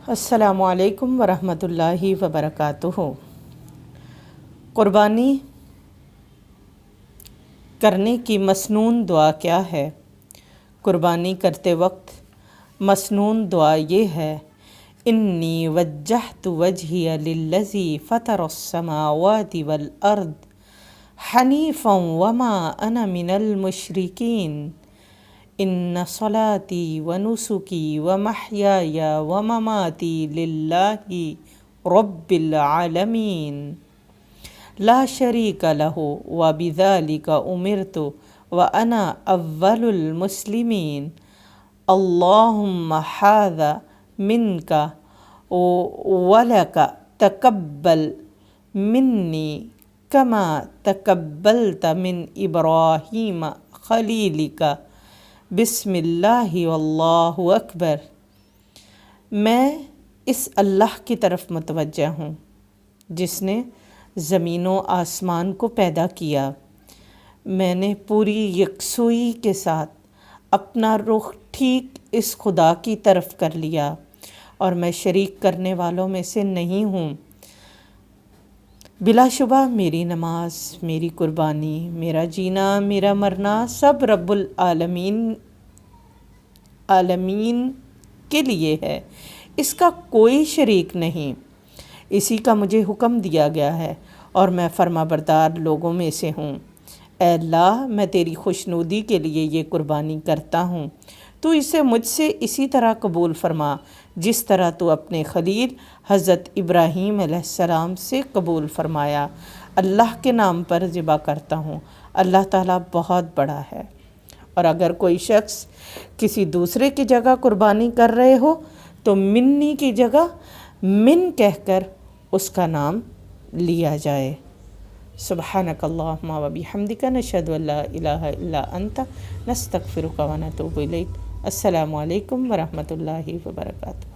السلام علیکم ورحمۃ اللہ وبرکاتہ۔ قربانی کرنے کی مسنون دعا کیا ہے؟ قربانی کرتے وقت مسنون دعا یہ ہے: انی وجہت وجہی للذی فطر السماوات والارض حنیفا وما انا من المشرکین ان صلاتی ونسکی ومحیای ومماتی للہ رب العالمین لا شریک لہ وبذالک امرت وانا اول المسلمین اللہم ھذا منک ولک تقبل منی کما تقبلت من ابراہیم خلیلک بسم اللہ واللہ اکبر۔ میں اس اللہ کی طرف متوجہ ہوں جس نے زمین و آسمان کو پیدا کیا۔ میں نے پوری یکسوئی کے ساتھ اپنا رخ ٹھیک اس خدا کی طرف کر لیا اور میں شریک کرنے والوں میں سے نہیں ہوں۔ بلا شبہ میری نماز، میری قربانی، میرا جینا، میرا مرنا سب رب العالمین کے لیے ہے، اس کا کوئی شریک نہیں۔ اسی کا مجھے حکم دیا گیا ہے اور میں فرما بردار لوگوں میں سے ہوں۔ اے اللہ، میں تیری خوشنودی کے لیے یہ قربانی کرتا ہوں۔ تو اسے مجھ سے اسی طرح قبول فرما جس طرح تو اپنے خلیل حضرت ابراہیم علیہ السلام سے قبول فرمایا۔ اللہ کے نام پر ذبح کرتا ہوں، اللہ تعالیٰ بہت بڑا ہے۔ اور اگر کوئی شخص کسی دوسرے کی جگہ قربانی کر رہے ہو تو منی کی جگہ من کہہ کر اس کا نام لیا جائے۔ سبحانک اللہم و بحمدک نشہد ان لا الہ الا انت نستغفرک و نتوب الیک۔ السلام علیکم ورحمۃ اللہ وبرکاتہ۔